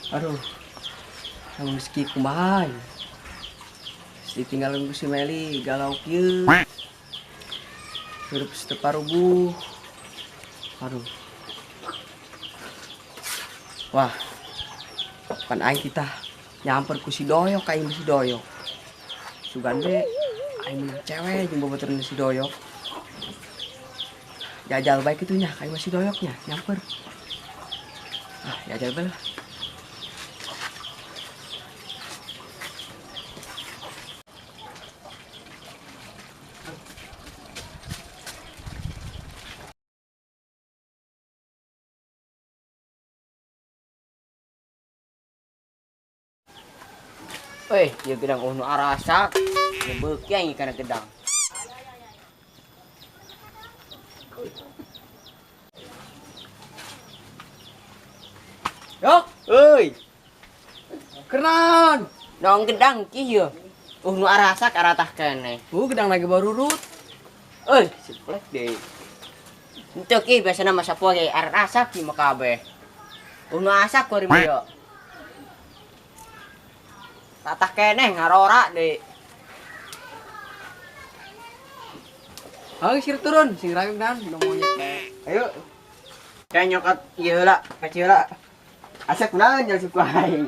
Aduh, yang meski kumaha. Ditinggalin si Meli galau kieu. Hirup separuh. Aduh. Wah. Pan aing kita nyamper ku si Doyok ka si Doyok. Sugan we aing menang cewek jeung babaturan si Doyok. Jajal baik itunya ka si Doyoknya nyamper. Ah, jajal bae lah. Weh, ieu gedang nu arasak. Beuki aing kana gedang. Yok, euy. Kenaon? Dong gedang kieu. Nu arasak aratah keneh. Gedang lagi baru rut. Euy, siplek deui. Henteu ki biasana mah sapoe arasak ki mah kabeh. Nu asak kuring ieu. Tatah keneh ngarora deh. Sir turun, sing rayung dan udah monyet deh. Ayo. Kayak nyokot ieu lah, kecil lah. Asa kunaon jeung suku aing.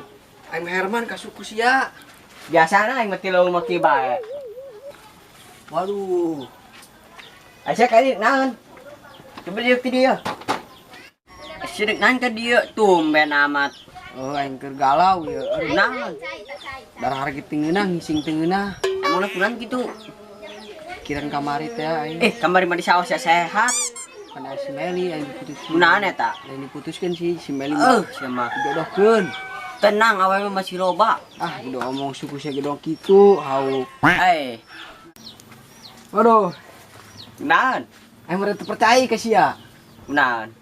Aing Herman ka suku sia. Biasana aing mah tilu maki bae. Waduh. Asa kali naon? Coba lihat dia. Sidik naon ka dia tumben amat. Oh, aing keur galau ya. Aduh naon? Darah harga tengeunah, ngising tengeunah. Emangna kunaon kitu? Kiran kamari teh aing. Kamari mah disaos ya sehat. Kana si Meli aing diputuskeun. Kunaon eta? Aing diputuskeun si Meli mah. Sia mah jodohkeun. Tenang awewe masih loba. Ah, udah ngomong suku sia gedong kitu, hauk. Waduh. Kunaon? Aing mah teu percaya ka sia. Kunaon?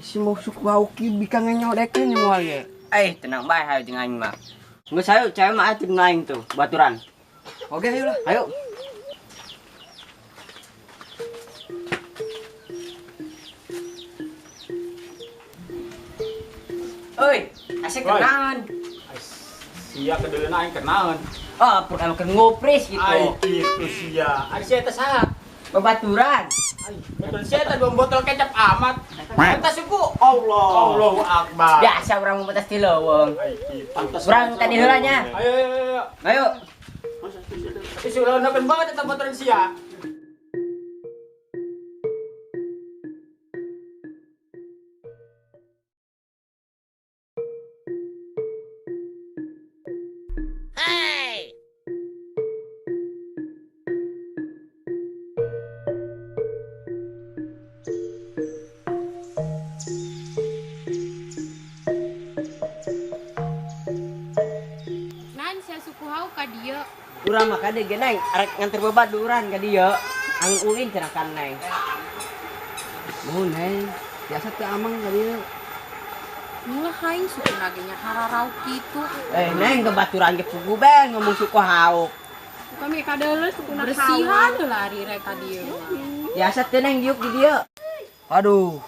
Si mau suku hauk ki bikang nyodekeun moal ye. Tenang bae hayu jeung aing mah. Geus hayu cewek mah atuh aing tuh, baturan. Oke, ayo lah. Ayo. Oi, asik kenaon. Sia kedeuleunan aing kenaon. Oh, purna keur ngopres gitu. Ai kitu sia. Ari sia teh saha? Babaturan. Ai, betul sia teh 2 botol kecap amat. Eta suku Allahu Akbar. Biasa urang mau batas ti leuweung. Ai kitu. Pantes. Urang tadi heula nya. Ayo. Ayo. Tapi sudah napen banget eta baturan sia. Urang mah kade ge neng arek nganter babaturan ka dieu. Angin ulin cenah kan neng. Nuhun neng. Biasa teu amang ka dieu. Mulah aing suku nagenya hararau kitu. Neng babaturan ge pugu beng ngomong suku hauk. Kami kadeuleus suku na bersihan heula ari rek ka dieu. Biasa teu neng diuk di dieu. Aduh.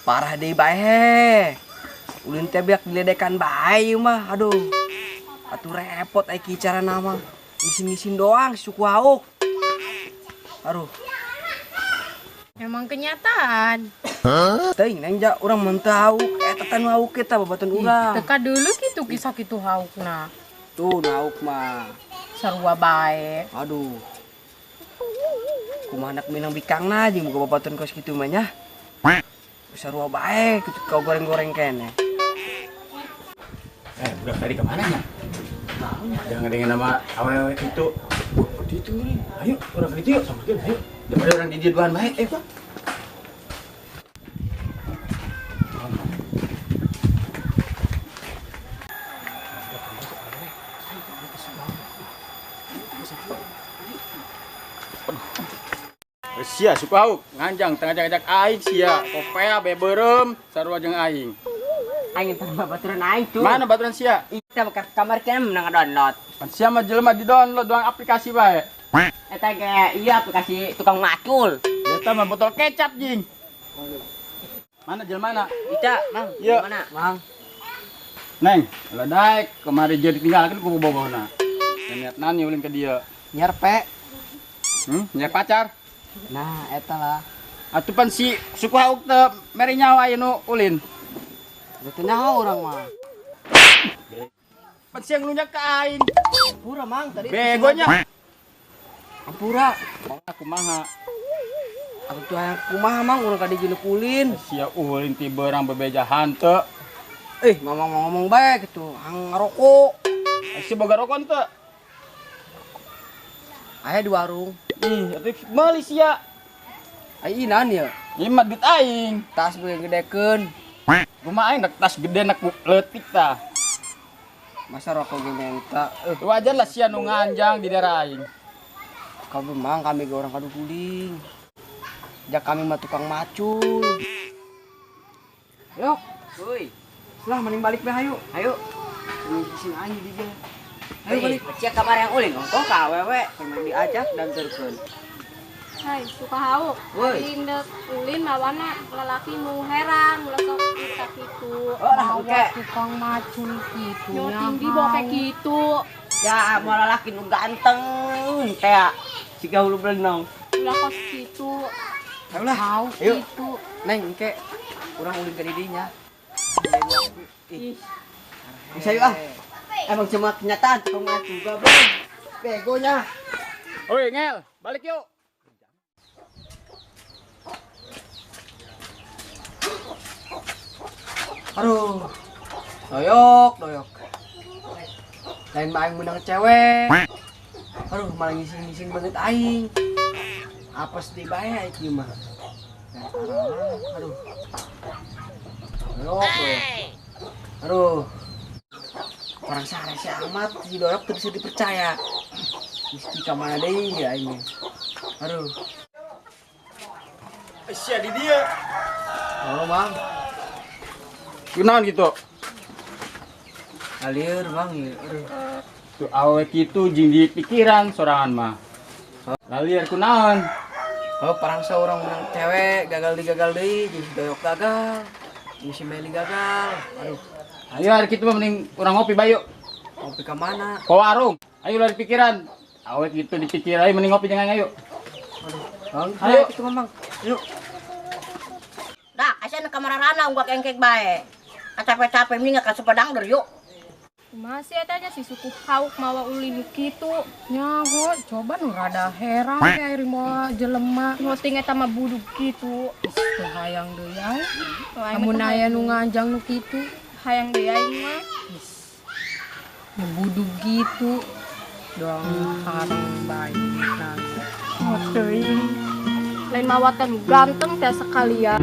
Parah deui bae. Ulin teh beak diledekan bae ieu mah. Aduh. Atuh repot ai ki carana mah. Ngisin-ngisin doang suku hauk. Aduh. Emang kenyataan. Teuing neng ja urang mun teu hauk eta teh nu hauk eta babaturan urang. Teka dulu kitu kisah kitu haukna. Tuh nu hauk mah. Sarua bae. Aduh. Kumaha anak minang bikangna jeung boga babaturan kos kitu mah nya. Sarua bae kitu kau goreng-goreng keneh. Udah tadi kemana nya? Jangan dengan nama awewe itu. Di itu nih. Ayo, orang ke dieu sampeun ayo. Daripada orang di dieu duaan bae, Pak. Sia suku hauk nganjang tengah ajak aing sia kopea beberem sarua jeung aing. Aing teh babaturan aing tuh. Mana baturan sia? Kita ke kamar keneh menang download. Pan sia mah jelema di download doang aplikasi bae. Eta ge iya aplikasi tukang macul. Eta mah botol kecap jing. Mana jelmana? Ita, Mang. Iya. Mana? Mang. Neng, lah daek kemarin jadi tinggalkan ku bobona. Niat nani ulin ke dia. Nyarpe. Nyar pacar. Nah, eta lah. Atupan si suku hauk teh mere nyawa aya nu ulin. Itu nyaho orang mah. Pan siang lunyak ka aing. Pura mang tadi. Begonya. Ampura. Aku maha. Aku tuh yang kumaha mang urang kadi jeung kulin. Sia ulin ti beurang bebeja hante. Ngomong-ngomong baik gitu, hang ngerokok. Si boga rokok teu. Aya di warung. Ih, atuh meuli sia. Ai inan ya. Ieu mah duit aing. Tas beuh gedekeun. Kumaha aing dak tas gede nak leutik tah. Masa rokok ge menta. Wajar lah sia nu nganjang di daerah aing. Kau memang kami ge orang kadu kuling. Jak kami mah tukang macul. Yok, euy. Lah mending balik be hayu. Hayu. Sing aing di dia. Ayo balik. Cek kamar yang ulin ongko ka awewe pengen diajak dan terkeun. Hai, suka hauk. Woi. Indek ulin mawana lalaki nu herang, ulah sok kita kitu. Oh lah oke. Tukang macul gitu. Nyoting di boke kitu. Ya mau lalaki nu ganteng teh. Siga hulu belenong. Ulah kos kitu. Ayo lah. Hauk Yuk. gitu. Neng engke urang ulin ka didinya. Ih, Bisa yuk ah. Emang cuma kenyataan tukang macul goblok. Begonya. Oi, ngel, balik yuk. Aduh, doyok. Lain mah aing menang cewek. Aduh, malah ngising-ngising banget aing. Apes di bae iki mah. Aduh. Doyok. Aduh. Orang sarese amat si doyok tuh bisa dipercaya. Meski ka mana deui ya ini. Aduh. Sia di dia. Oh, Mang. Kunaon gitu? Alir, Mang. Aduh. Tuh awe kitu jeung di pikiran sorangan mah. Laliar kunaon? Oh, parang seorang menang cewek gagal deui, jeung si doyok gagal. Jeung si Meli gagal. Aduh. Ayo hari kitu mah mending urang ngopi bae yuk. Ngopi ke mana? Ke warung. Ayo lari pikiran. Awe kitu dipikir ayo mending ngopi jangan ayo. Bang, Ayo. itu Mamang. Yuk. Dah, asa na kamararana unggak engkek bae. Capek-capek mi ka sepedang der yuk. masih tanya si suku hauk mawa ulin kitu. Nyaho, coba nu rada herang kayak mau jelema. Ngoting eta mah buduk kitu. Teu hayang deui ai. Amun aya nu nganjang nu kitu, hayang deui aing mah. nu budug gitu. Doang harang bae nang. Teuing. Lain mawatan ganteng teh sekalian.